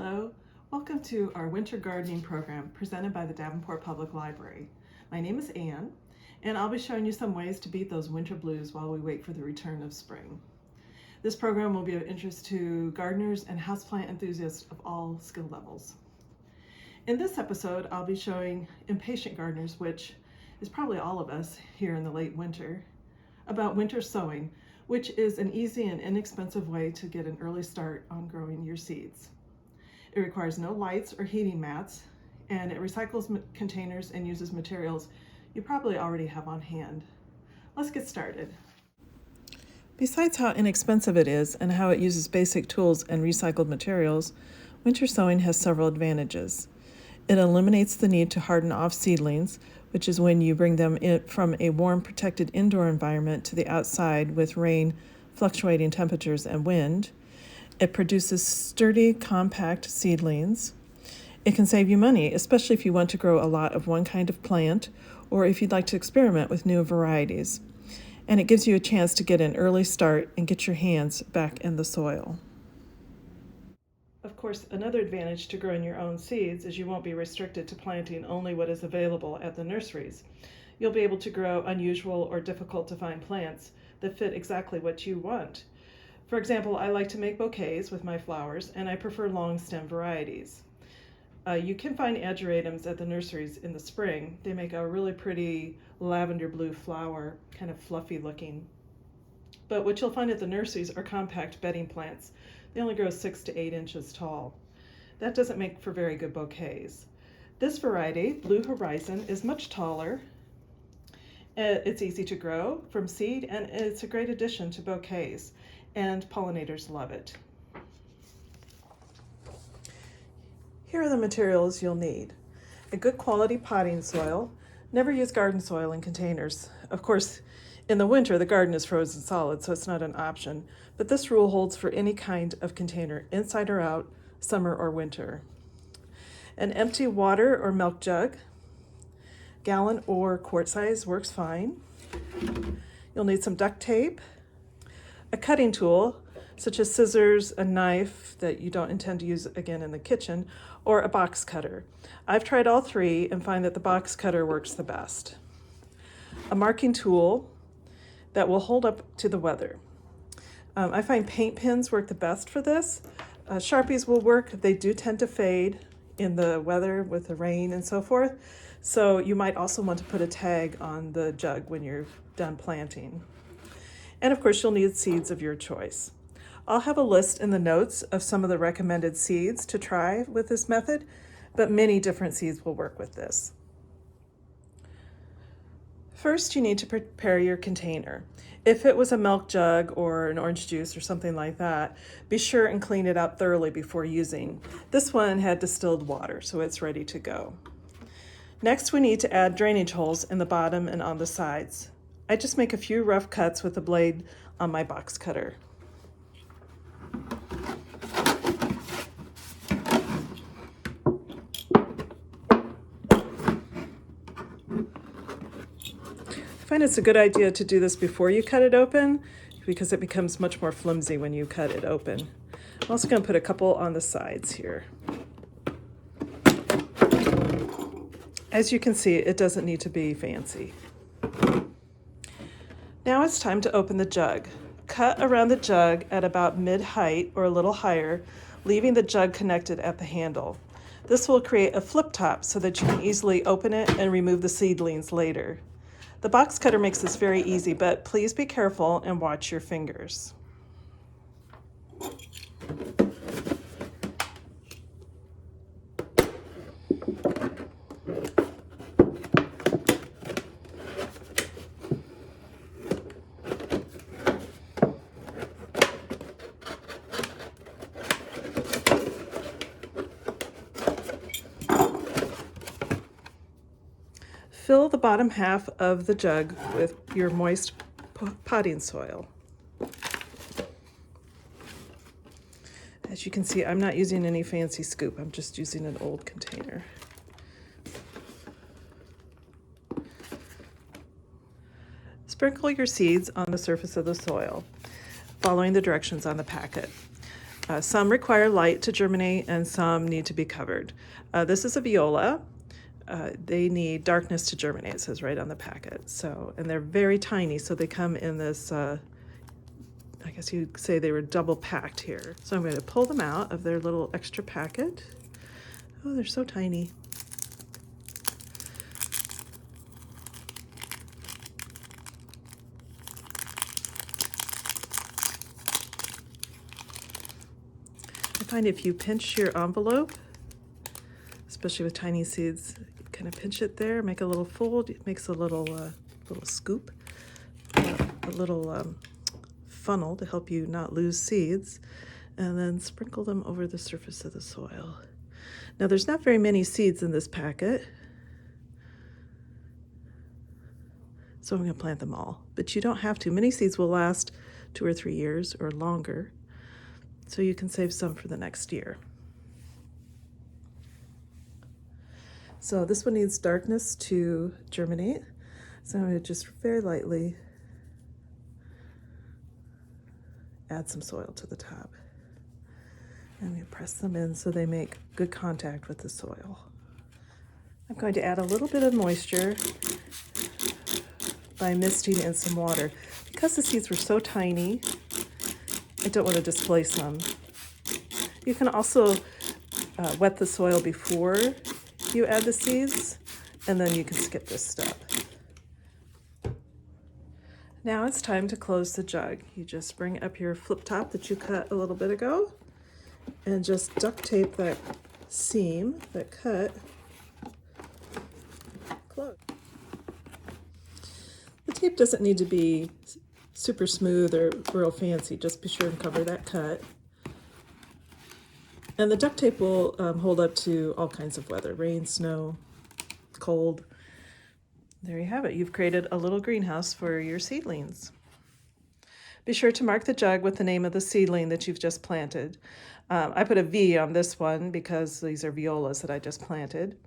Hello, welcome to our winter gardening program presented by the Davenport Public Library. My name is Anne, and I'll be showing you some ways to beat those winter blues while we wait for the return of spring. This program will be of interest to gardeners and houseplant enthusiasts of all skill levels. In this episode, I'll be showing impatient gardeners, which is probably all of us here in the late winter, about winter sowing, which is an easy and inexpensive way to get an early start on growing your seeds. It requires no lights or heating mats, and it recycles containers and uses materials you probably already have on hand. Let's get started. Besides how inexpensive it is and how it uses basic tools and recycled materials, winter sowing has several advantages. It eliminates the need to harden off seedlings, which is when you bring them in from a warm, protected indoor environment to the outside with rain, fluctuating temperatures, and wind. It produces sturdy, compact seedlings. It can save you money, especially if you want to grow a lot of one kind of plant or if you'd like to experiment with new varieties. And it gives you a chance to get an early start and get your hands back in the soil. Of course, another advantage to growing your own seeds is you won't be restricted to planting only what is available at the nurseries. You'll be able to grow unusual or difficult to find plants that fit exactly what you want. For example, I like to make bouquets with my flowers, and I prefer long stem varieties. You can find ageratums at the nurseries in the spring. They make a really pretty lavender blue flower, kind of fluffy looking. But what you'll find at the nurseries are compact bedding plants. They only grow 6 to 8 inches tall. That doesn't make for very good bouquets. This variety, Blue Horizon, is much taller. It's easy to grow from seed, and it's a great addition to bouquets, and pollinators love it. Here are the materials you'll need. A good quality potting soil. Never use garden soil in containers. Of course, in the winter, the garden is frozen solid, so it's not an option, but this rule holds for any kind of container, inside or out, summer or winter. An empty water or milk jug. Gallon or quart size works fine. You'll need some duct tape, a cutting tool, such as scissors, a knife that you don't intend to use again in the kitchen, or a box cutter. I've tried all three and find that the box cutter works the best. A marking tool that will hold up to the weather. I find paint pens work the best for this. Sharpies will work. They do tend to fade in the weather with the rain and so forth. So you might also want to put a tag on the jug when you're done planting. And of course, you'll need seeds of your choice. I'll have a list in the notes of some of the recommended seeds to try with this method, but many different seeds will work with this. First, you need to prepare your container. If it was a milk jug or an orange juice or something like that, be sure and clean it out thoroughly before using. This one had distilled water, so it's ready to go. Next, we need to add drainage holes in the bottom and on the sides. I just make a few rough cuts with the blade on my box cutter. I find it's a good idea to do this before you cut it open because it becomes much more flimsy when you cut it open. I'm also going to put a couple on the sides here. As you can see, it doesn't need to be fancy. Now it's time to open the jug. Cut around the jug at about mid-height or a little higher, leaving the jug connected at the handle. This will create a flip top so that you can easily open it and remove the seedlings later. The box cutter makes this very easy, but please be careful and watch your fingers. Fill the bottom half of the jug with your moist potting soil. As you can see, I'm not using any fancy scoop. I'm just using an old container. Sprinkle your seeds on the surface of the soil, following the directions on the packet. Some require light to germinate and some need to be covered. This is a viola. They need darkness to germinate, it says right on the packet. So, and they're very tiny, so they come in this, I guess you'd say they were double packed here. So I'm going to pull them out of their little extra packet. Oh, they're so tiny. I find if you pinch your envelope, especially with tiny seeds, you kind of pinch it there, make a little fold, it makes a little scoop, a little funnel to help you not lose seeds, and then sprinkle them over the surface of the soil. Now there's not very many seeds in this packet, so I'm going to plant them all, but you don't have to. Many seeds will last 2 or 3 years or longer, so you can save some for the next year. So this one needs darkness to germinate, so I'm going to just very lightly add some soil to the top. I'm going to press them in so they make good contact with the soil. I'm going to add a little bit of moisture by misting in some water. Because the seeds were so tiny, I don't want to displace them. You can also wet the soil before you add the seeds, and then you can skip this step. Now it's time to close the jug. You just bring up your flip top that you cut a little bit ago and just duct tape that seam, that cut, close. The tape doesn't need to be super smooth or real fancy, just be sure and cover that cut. And the duct tape will hold up to all kinds of weather, rain, snow, cold. There you have it. You've created a little greenhouse for your seedlings. Be sure to mark the jug with the name of the seedling that you've just planted. I put a V on this one because these are violas that I just planted.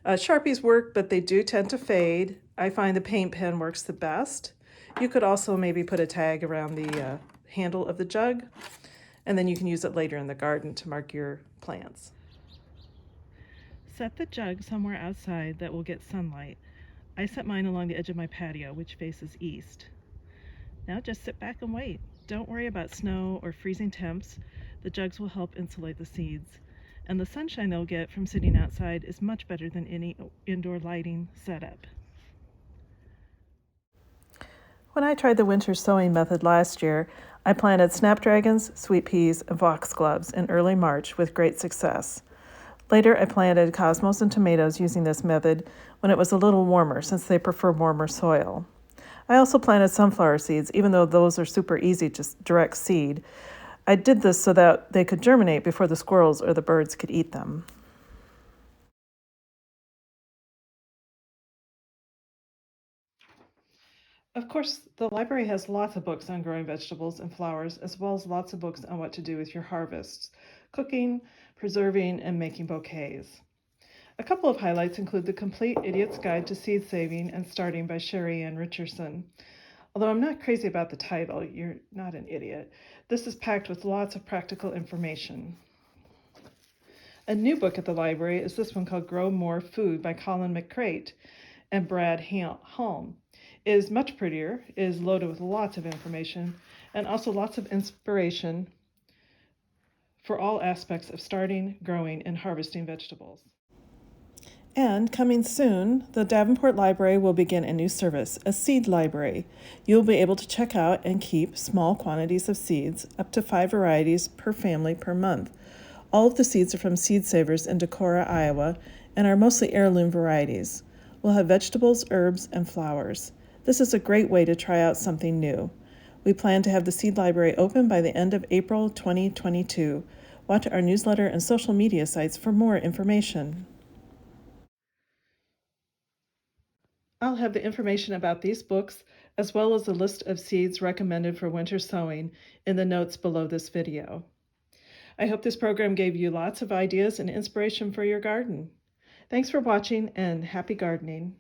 Sharpies work, but they do tend to fade. I find the paint pen works the best. You could also maybe put a tag around the handle of the jug, and then you can use it later in the garden to mark your plants. Set the jug somewhere outside that will get sunlight. I set mine along the edge of my patio, which faces east. Now just sit back and wait. Don't worry about snow or freezing temps. The jugs will help insulate the seeds, and the sunshine they'll get from sitting outside is much better than any indoor lighting setup. When I tried the winter sowing method last year, I planted snapdragons, sweet peas, and foxgloves in early March with great success. Later, I planted cosmos and tomatoes using this method when it was a little warmer, since they prefer warmer soil. I also planted sunflower seeds, even though those are super easy to direct seed. I did this so that they could germinate before the squirrels or the birds could eat them. Of course, the library has lots of books on growing vegetables and flowers, as well as lots of books on what to do with your harvests, cooking, preserving, and making bouquets. A couple of highlights include The Complete Idiot's Guide to Seed Saving and Starting by Sheri and Richerson. Although I'm not crazy about the title, you're not an idiot, this is packed with lots of practical information. A new book at the library is this one called Grow More Food by Colin McCrate and Brad Halm. It is much prettier, it is loaded with lots of information, and also lots of inspiration for all aspects of starting, growing, and harvesting vegetables. And coming soon, the Davenport Library will begin a new service, a seed library. You'll be able to check out and keep small quantities of seeds, up to 5 varieties per family per month. All of the seeds are from Seed Savers in Decorah, Iowa, and are mostly heirloom varieties. We'll have vegetables, herbs, and flowers. This is a great way to try out something new. We plan to have the seed library open by the end of April 2022. Watch our newsletter and social media sites for more information. I'll have the information about these books, as well as a list of seeds recommended for winter sowing, in the notes below this video. I hope this program gave you lots of ideas and inspiration for your garden. Thanks for watching, and happy gardening.